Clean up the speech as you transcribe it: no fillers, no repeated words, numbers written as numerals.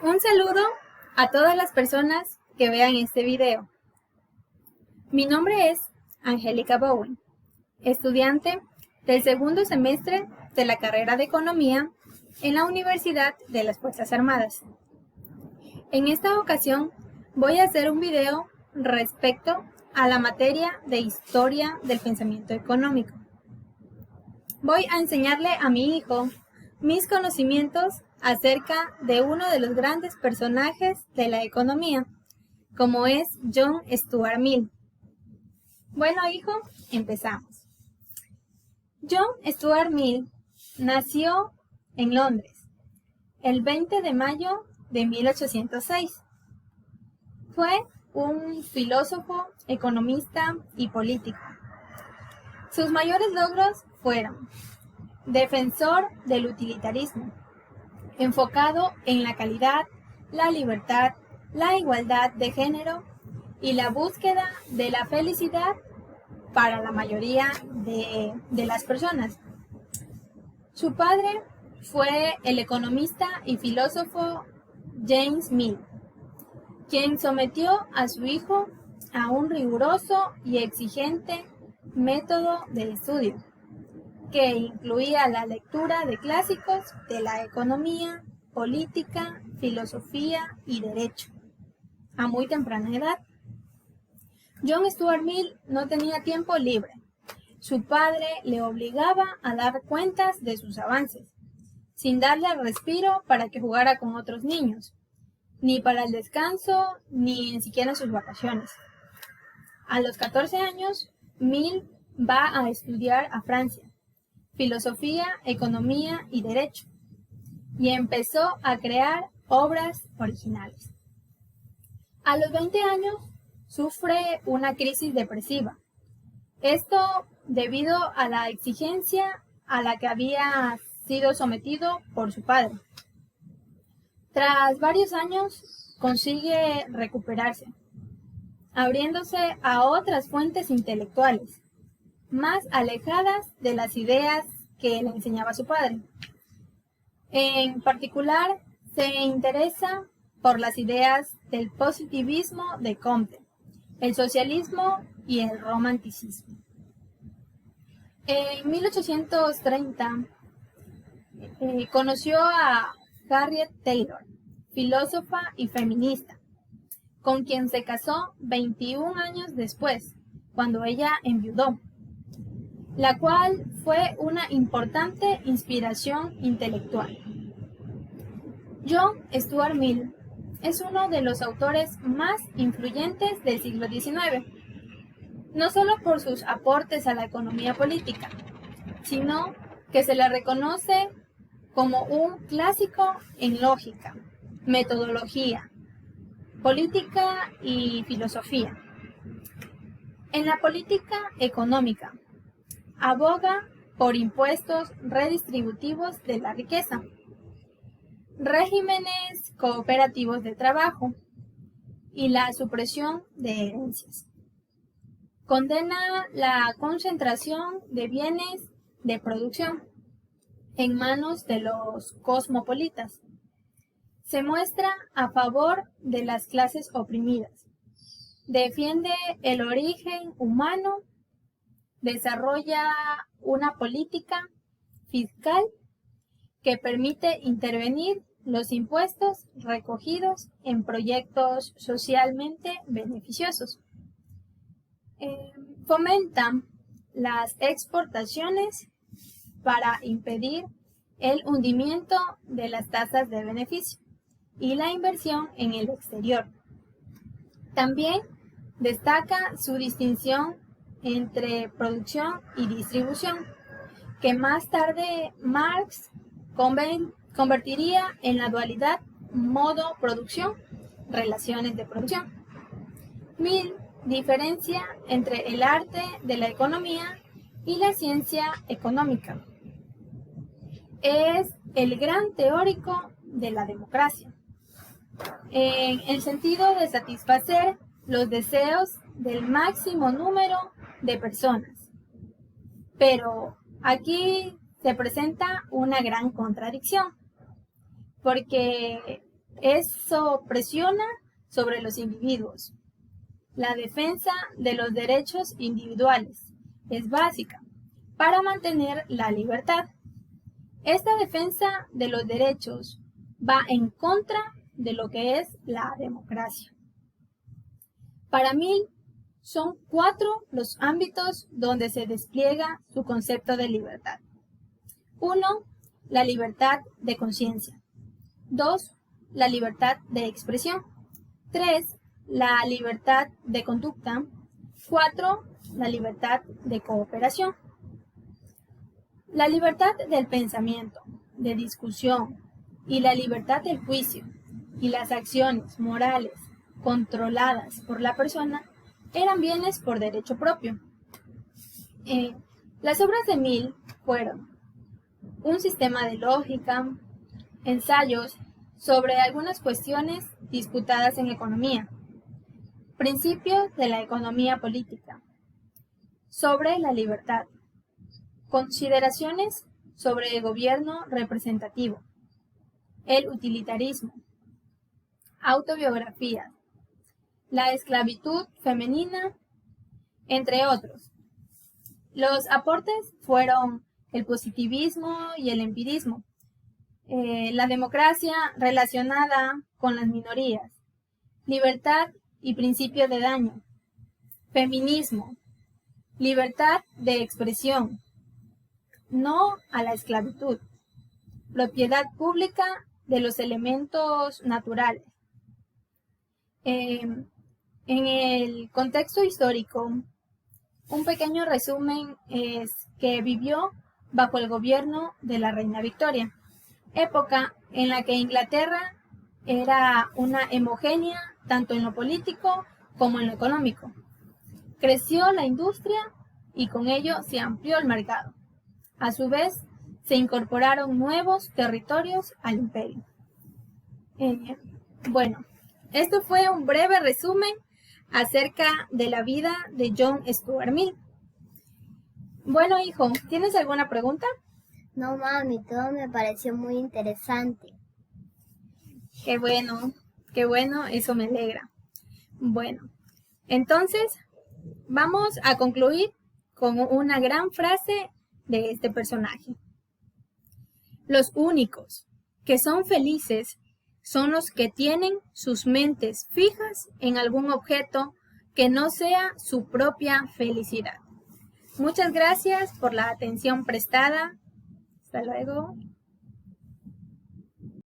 Un saludo a todas las personas que vean este video. Mi nombre es Angélica Bowen, estudiante del segundo semestre de la carrera de Economía en la Universidad de las Fuerzas Armadas. En esta ocasión voy a hacer un video respecto a la materia de Historia del Pensamiento Económico. Voy a enseñarle a mi hijo mis conocimientos acerca de uno de los grandes personajes de la economía, como es John Stuart Mill. Bueno, hijo, empezamos. John Stuart Mill nació en Londres el 20 de mayo de 1806. Fue un filósofo, economista y político. Sus mayores logros fueron defensor del utilitarismo, enfocado en la calidad, la libertad, la igualdad de género y la búsqueda de la felicidad para la mayoría de las personas. Su padre fue el economista y filósofo James Mill, quien sometió a su hijo a un riguroso y exigente método de estudio, que incluía la lectura de clásicos de la economía, política, filosofía y derecho, a muy temprana edad. John Stuart Mill no tenía tiempo libre. Su padre le obligaba a dar cuentas de sus avances, sin darle respiro para que jugara con otros niños, ni para el descanso, ni ni siquiera en sus vacaciones. A los 14 años, Mill va a estudiar a Francia filosofía, economía y derecho, y empezó a crear obras originales. A los 20 años sufre una crisis depresiva. Esto debido a la exigencia a la que había sido sometido por su padre. Tras varios años consigue recuperarse, abriéndose a otras fuentes intelectuales, más alejadas de las ideas que le enseñaba su padre. En particular, se interesa por las ideas del positivismo de Comte, el socialismo y el romanticismo. En 1830 conoció a Harriet Taylor, filósofa y feminista, con quien se casó 21 años después, cuando ella enviudó, la cual fue una importante inspiración intelectual. John Stuart Mill es uno de los autores más influyentes del siglo XIX, no solo por sus aportes a la economía política, sino que se le reconoce como un clásico en lógica, metodología, política y filosofía. En la política económica, aboga por impuestos redistributivos de la riqueza, regímenes cooperativos de trabajo y la supresión de herencias. Condena la concentración de bienes de producción en manos de los cosmopolitas. Se muestra a favor de las clases oprimidas. Defiende el origen humano. Desarrolla una política fiscal que permite intervenir los impuestos recogidos en proyectos socialmente beneficiosos. Fomenta las exportaciones para impedir el hundimiento de las tasas de beneficio y la inversión en el exterior. También destaca su distinción entre producción y distribución, que más tarde Marx convertiría en la dualidad modo-producción, relaciones de producción. Mill diferencia entre el arte de la economía y la ciencia económica. Es el gran teórico de la democracia, en el sentido de satisfacer los deseos del máximo número de personas. Pero aquí se presenta una gran contradicción, porque Eso presiona sobre los individuos. La defensa de los derechos individuales es básica para mantener la libertad. Esta defensa de los derechos va en contra de lo que es la democracia. Para mí, son 4 los ámbitos donde se despliega su concepto de libertad. 1. La libertad de conciencia. 2. La libertad de expresión. 3. La libertad de conducta. 4. La libertad de cooperación. La libertad del pensamiento, de discusión y la libertad del juicio y las acciones morales controladas por la persona eran bienes por derecho propio. Las obras de Mill fueron un sistema de lógica, ensayos sobre algunas cuestiones disputadas en economía, principios de la economía política, sobre la libertad, consideraciones sobre el gobierno representativo, el utilitarismo, autobiografía, la esclavitud femenina, entre otros. Los aportes fueron el positivismo y el empirismo, la democracia relacionada con las minorías, libertad y principio de daño, feminismo, libertad de expresión, no a la esclavitud, propiedad pública de los elementos naturales. En el contexto histórico, un pequeño resumen es que vivió bajo el gobierno de la reina Victoria, época en la que Inglaterra era una homogénea tanto en lo político como en lo económico. Creció la industria y con ello se amplió el mercado. A su vez, se incorporaron nuevos territorios al imperio. Bueno, esto fue un breve resumen acerca de la vida de John Stuart Mill. Bueno, hijo, ¿tienes alguna pregunta? No, mami, todo me pareció muy interesante. Qué bueno, eso me alegra. Bueno, entonces vamos a concluir con una gran frase de este personaje. Los únicos que son felices son los que tienen sus mentes fijas en algún objeto que no sea su propia felicidad. Muchas gracias por la atención prestada. Hasta luego.